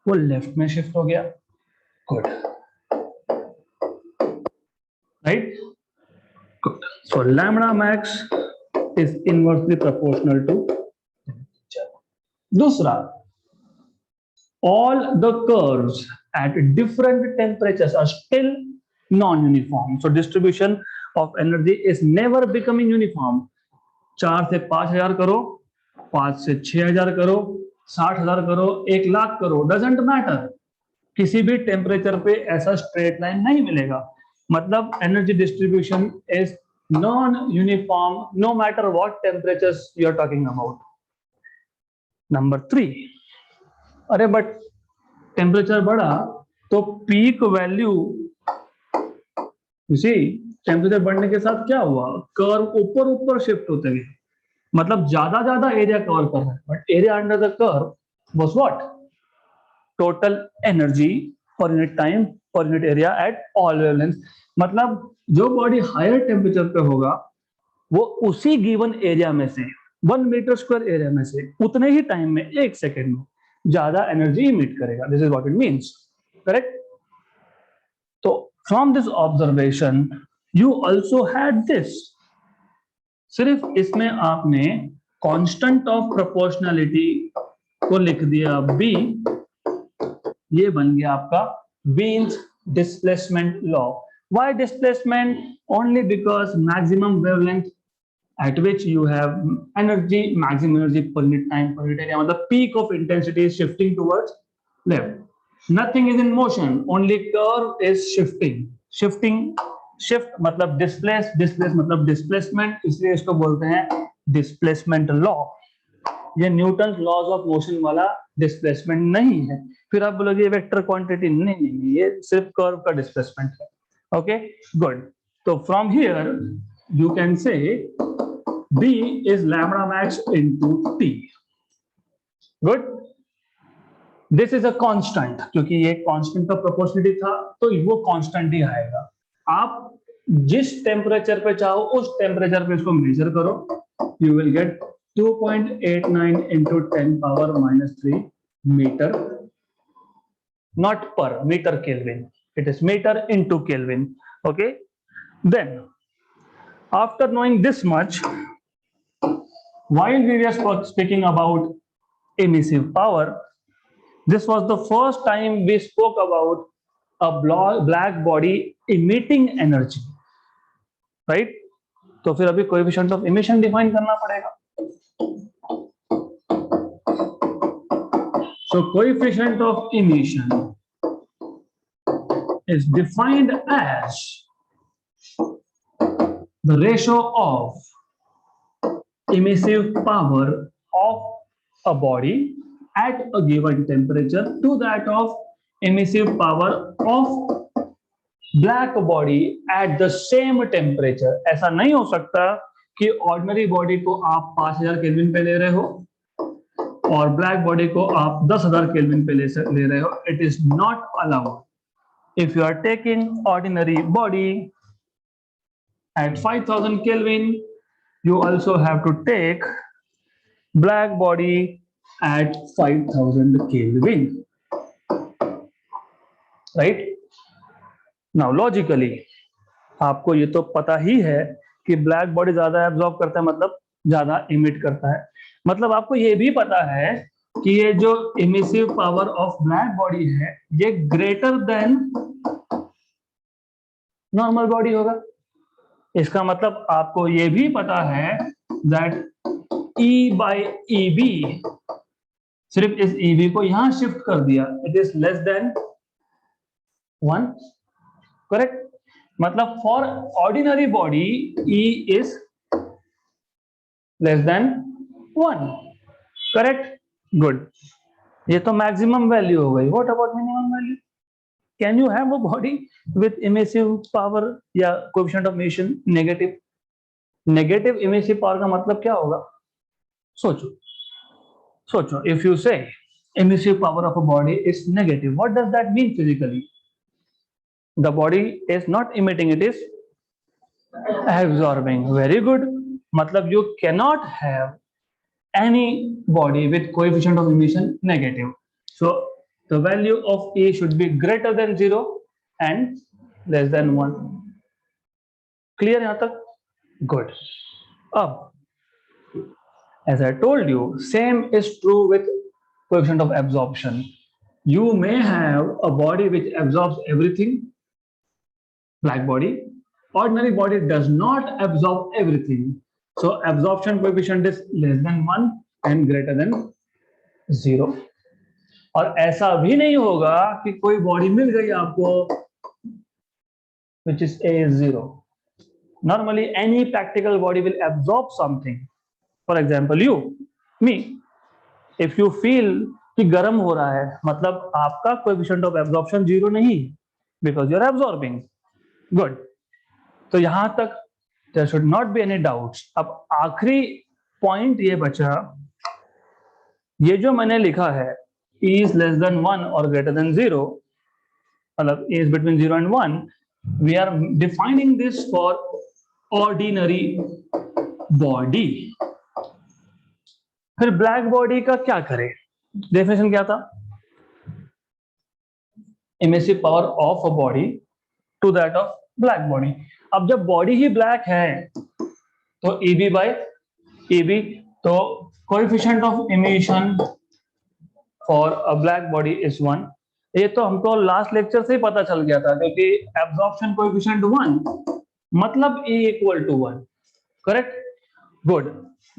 A: वो लेफ्ट में शिफ्ट हो गया। Good, right, good. So lambda max is inversely proportional to. दूसरा, all the curves at different temperatures are still non-uniform. So distribution of energy is never becoming uniform. 4 से 5000 करो, 5 से 6000 करो, 60000 करो, 1,00,000 करो, डजेंट मैटर। किसी भी टेम्परेचर पे ऐसा स्ट्रेट लाइन नहीं मिलेगा। मतलब energy distribution is non uniform no matter what temperatures you are talking about. Number 3, अरे बट टेम्परेचर बढ़ा तो पीक वैल्यू, सी टेम्परेचर बढ़ने के साथ क्या हुआ? कर्व ऊपर ऊपर शिफ्ट होते गए, मतलब ज्यादा ज्यादा एरिया कवर कर रहा है, but area under the curve was what? Total energy per unit time per unit area at all wavelength. मतलब जो बॉडी हायर टेम्परेचर पे होगा वो उसी गिवन एरिया में से 1 मीटर स्क्वायर एरिया में से उतने ही टाइम में, 1 सेकेंड में ज्यादा एनर्जी इमिट करेगा। This is what it means, correct? तो from this observation you also had this. सिर्फ इसमें आपने कांस्टेंट ऑफ प्रोपोर्शनैलिटी को लिख दिया बी, ये बन गया आपका वीन्स displacement law. Why displacement? Only because maximum wavelength at which you have energy, maximum energy per unit time per unit area, the peak of intensity is shifting towards left. Nothing is in motion, only curve is shifting. Shift मतलब displace, displace मतलब displacement, इसलिए इसको बोलते हैं displacement law। ये Newton laws of motion वाला displacement नहीं है। फिर आप बोलोगे ये वेक्टर क्वांटिटी, नहीं, ये सिर्फ कर्व का डिस्प्लेसमेंट है। Okay, good. तो from here you can say B is lambda max into T. Good. This is a constant, क्योंकि ये constant का proportionality था तो वो constant ही आएगा। आप जिस टेम्परेचर पे चाहो उस टेम्परेचर पे इसको मेजर करो, you will get 2.89 into 10 power minus 3 meter, not per meter Kelvin. It is meter into Kelvin. Okay. Then, after knowing this much, while we were speaking about emissive power, this was the first time we spoke about a black body emitting energy, right? तो फिर अभी coefficient of emission define करना पड़ेगा। So coefficient of emission is defined as the ratio of emissive power of a body at a given temperature to that of emissive power of black body at the same temperature. ऐसा नहीं हो सकता कि ordinary body को आप 5000 kelvin पे ले रहे हो और ब्लैक बॉडी को आप 10,000 केल्विन पे ले रहे हो. It is not allowed. If you are taking ordinary body at 5000 Kelvin, you also have to take black body at 5000 Kelvin, right? Now logically आपको ये तो पता ही है कि ब्लैक बॉडी ज्यादा एब्जॉर्ब करता है, मतलब ज्यादा इमिट करता है. मतलब आपको ये भी पता है कि ये जो emissive power of black body है ये ग्रेटर देन नॉर्मल बॉडी होगा. इसका मतलब आपको ये भी पता है that E by EB, सिर्फ इस EB को यहां शिफ्ट कर दिया, it is less than 1. Correct. मतलब for ordinary body E is less than 1. Correct. Good. ये तो मैक्सिमम वैल्यू हो गई. What about minimum value? Can you have a body with emissive power या coefficient of emission negative? Negative emissive power का मतलब क्या होगा? सोचो. If you say emissive power of a body is negative, what does that mean physically? The body is not emitting, it is absorbing. Very good. मतलब you cannot have any body with coefficient of emission negative. So the value of E should be greater than 0 and less than 1. Clear यहाँ तक? Good. अब as I told you, same is true with coefficient of absorption. You may have a body which absorbs everything, black body. Ordinary body does not absorb everything. So absorption coefficient is less than 1 and greater than 0. और ऐसा भी नहीं होगा कि कोई body मिल गई आपको which is A0. Normally any practical body will absorb something. For example you, me. If you feel कि गर्म हो रहा है मतलब आपका coefficient of absorption 0 नहीं, because you are absorbing. Good. तो यहां तक there should not be any doubts. अब आखिरी पॉइंट ये बचा, ये जो मैंने लिखा है E is less than 1 or greater than 0, मतलब E is between 0 and 1, we are defining this for ordinary body. फिर ब्लैक बॉडी का क्या करें? डेफिनेशन क्या था? Emissive power of a body to that of black body. अब जब body ही black है तो EB by EB, तो coefficient of emission for a black body is 1. ये तो हमको लास्ट लेक्चर से ही पता चल गया था क्योंकि एब्जॉर्प्शन कोएफिशिएंट 1 मतलब E equal to 1. Correct. Good.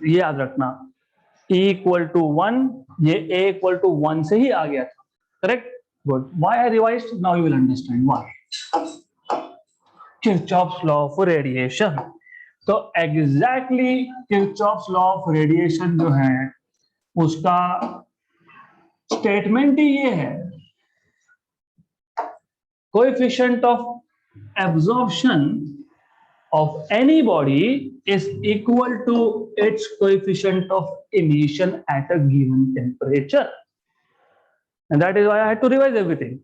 A: ये याद रखना, E इक्वल टू 1, ये A इक्वल टू 1 से ही आ गया था. Correct. Good. Why I revised? Now you will understand why. Kirchhoff's law of radiation. तो exactly Kirchhoff's law of radiation जो है उसका स्टेटमेंट ही ये है, coefficient of absorption of any body is equal to its coefficient of emission at a given temperature, and that is why I had to revise everything.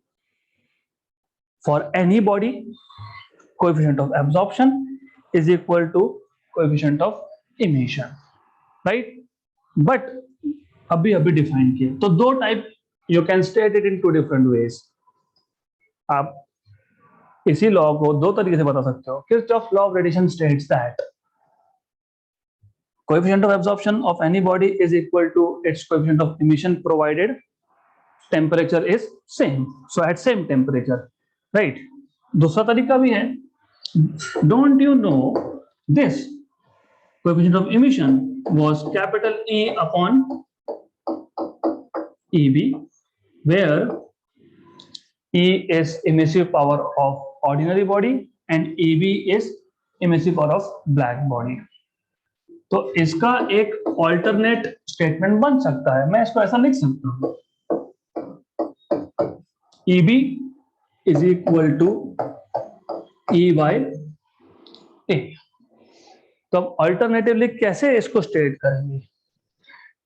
A: For any body, coefficient of absorption is equal to coefficient of emission, right? But अभी define किया तो दो type, you can state it in two different ways. आप इसी law को दो तरीके से बता सकते हो. Kirchhoff law of radiation states that coefficient of absorption of any body is equal to its coefficient of emission provided temperature is same. So at same temperature, right. दूसरा तरीका भी है. Don't you know this coefficient of emission was capital E upon EB. where E is emissive power of ordinary body and EB is emissive power of black body. तो इसका एक alternate statement बन सकता है, मैं इसको ऐसा लिख सकता हूं, EB is equal to E by A. तो अब अल्टरनेटिवली कैसे इसको स्टेट करेंगे?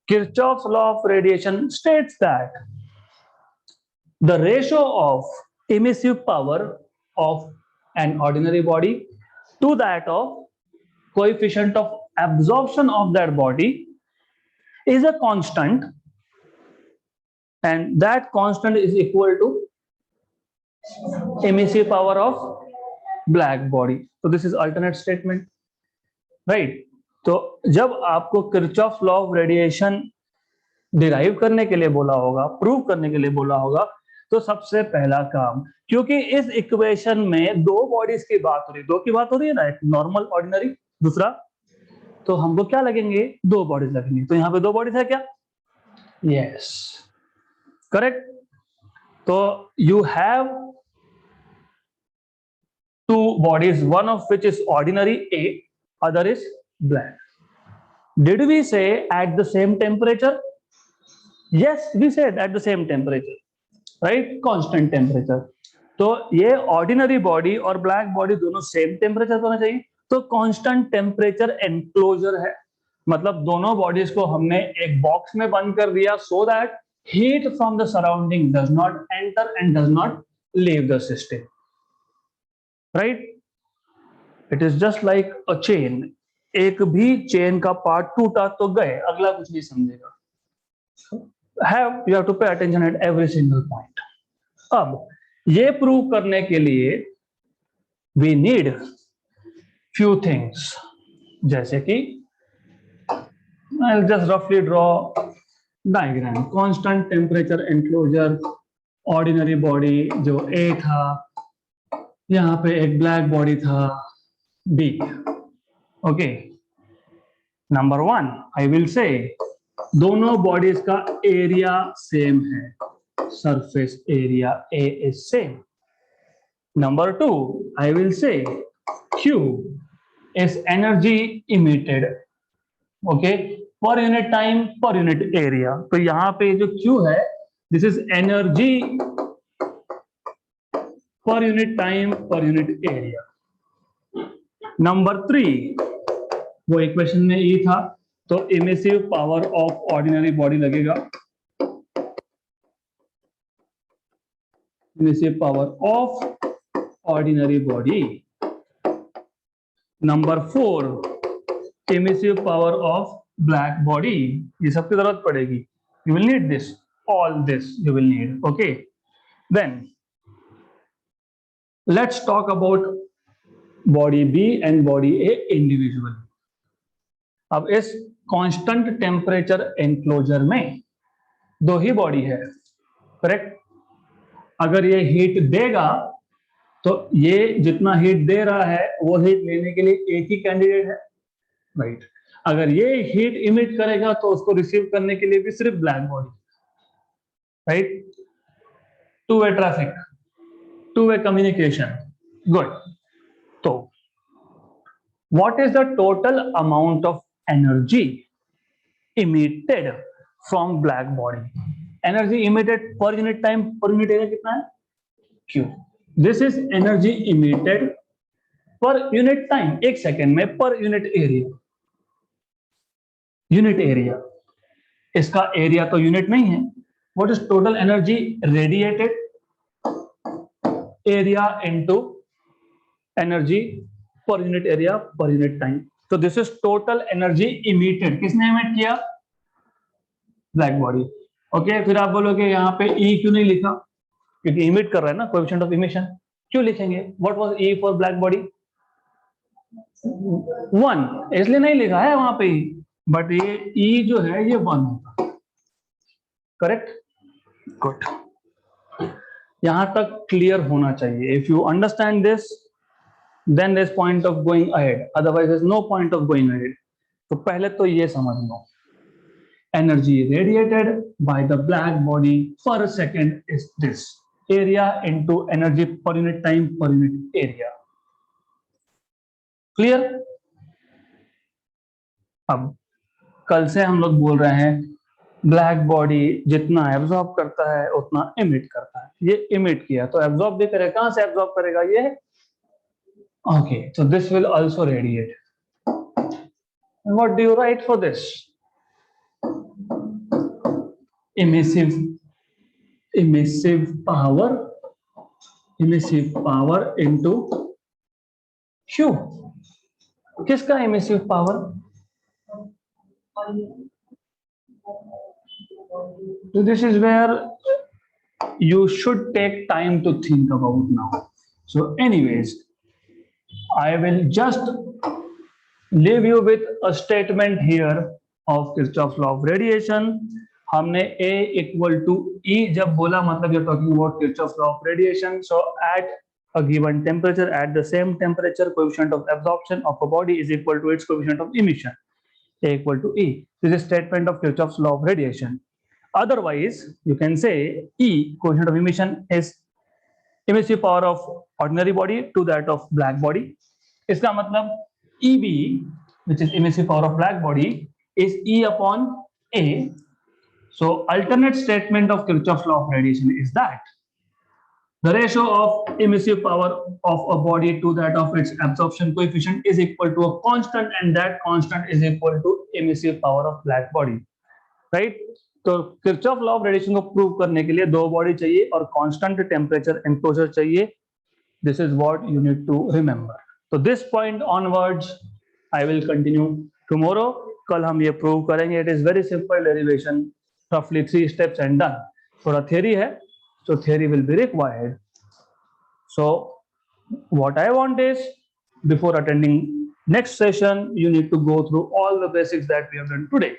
A: Kirchhoff's law of radiation states that the ratio of emissive power of an ordinary body to that of coefficient of absorption of that body is a constant, and that constant is equal to emissive power of black body. So this is alternate statement, right? तो जब आपको Kirchhoff law of radiation derive करने के लिए बोला होगा, prove करने के लिए बोला होगा, तो सबसे पहला काम, क्योंकि इस इक्वेशन में दो बॉडीज की बात हो रही है, दो की बात हो रही है ना, एक नॉर्मल ऑर्डिनरी, दूसरा, तो हमको क्या लगेंगे? दो बॉडीज लगेंगे। तो यहाँ पे दो बॉडीज है क्या? Yes, correct. तो you have two bodies, one of which is ordinary A, other is black. Did we say at the same temperature? Yes, we said at the same temperature, right? Constant temperature. तो ये ordinary body और black body दोनों same temperature होना चाहिए, तो constant temperature enclosure है, मतलब दोनों बॉडीज को हमने एक बॉक्स में बंद कर दिया, so that heat from the surrounding does not enter and does not leave the system, right? It is just like a chain, एक भी चेन का पार्ट टूटा तो गए, अगला कुछ नहीं समझेगा। You have to pay attention at every single point. अब ये प्रूव करने के लिए we need few things, जैसे कि I'll just roughly draw diagram. Constant temperature enclosure, ordinary body जो A था, यहाँ पे एक ब्लैक बॉडी था B. Okay, number one, I will say दोनों बॉडीज का एरिया सेम है, surface area A is same. Number two, I will say Q is energy emitted, okay, पर unit time per unit area. तो यहां पे जो Q है, this is energy per unit time per unit area. Number three, वो equation में E था, तो emissive power of ordinary body लगेगा, emissive power of ordinary body. Number four, emissive power of black body. ये सबकी जरूरत पड़ेगी, you will need this, all this you will need. Okay, then let's talk about body B and body A individually. अब इस constant temperature enclosure में दो ही body है, correct? अगर ये हीट देगा तो ये जितना हीट दे रहा है वो हीट लेने के लिए एक ही कैंडिडेट है, राइट? अगर ये हीट इमिट करेगा तो उसको रिसीव करने के लिए भी सिर्फ black body, right? Two way traffic, two way communication, good. तो what is the total amount of energy emitted from black body? Energy emitted per unit time per unit area कितना है? Q. This is energy emitted per unit time, एक second में, per unit area. Unit area, इसका area तो unit नहीं है. What is total energy radiated? Area into energy per unit area per unit time. So this is total energy emitted. किसने emit किया? Black body. Okay, फिर आप बोलोगे यहाँ पे E क्यों नहीं लिखा? क्योंकि इमिट कर रहा है ना, कोएफिशिएंट ऑफ इमिशन. क्यों लिखेंगे? What was E for black body? 1, इसलिए नहीं लिखा है वहां पे, बट ये E जो है ये 1 होगा, करेक्ट? गुड. यहां तक क्लियर होना चाहिए. If you understand this, then there's point of going ahead, otherwise there's no point of going ahead. तो पहले तो ये समझ लो, energy radiated by the black body per second is this area into energy per unit time per unit area. Clear? अब कल से हम लोग बोल रहे हैं ब्लैक बॉडी जितना एब्जॉर्ब करता है उतना इमिट करता है. ये इमिट किया तो एब्जॉर्ब भी करेगा. कहां से एब्जॉर्ब करेगा? ये okay. So this will also radiate. What do you right for this? emissive power into Q. किसका emissive power? So this is where you should take time to think about now. So anyways, I will just leave you with a statement here of Kirchhoff's law of radiation. हमने A equal to E जब बोला मतलब you're talking about Kirchhoff's law of radiation. So at a given temperature, at the same temperature, coefficient of absorption of a body is equal to its coefficient of emission. A equal to E. This is a statement of Kirchhoff's law of radiation. Otherwise, you can say E, coefficient of emission, is emissive power of ordinary body to that of black body. इसका मतलब EB, which is emissive power of black body, is E upon A. So alternate statement of Kirchhoff's law of radiation is that the ratio of emissive power of a body to that of its absorption coefficient is equal to a constant, and that constant is equal to emissive power of black body. Right? तो Kirchhoff law of radiation को prove करने के लिए दो body चाहिए और constant temperature enclosure चाहिए. This is what you need to remember. So this point onwards I will continue tomorrow. कल हम ये प्रूव करेंगे. It is very simple derivation, roughly 3 steps and done. थोड़ा theory है, so theory will be required. So what I want is, before attending next session, you need to go through all the basics that we have done today.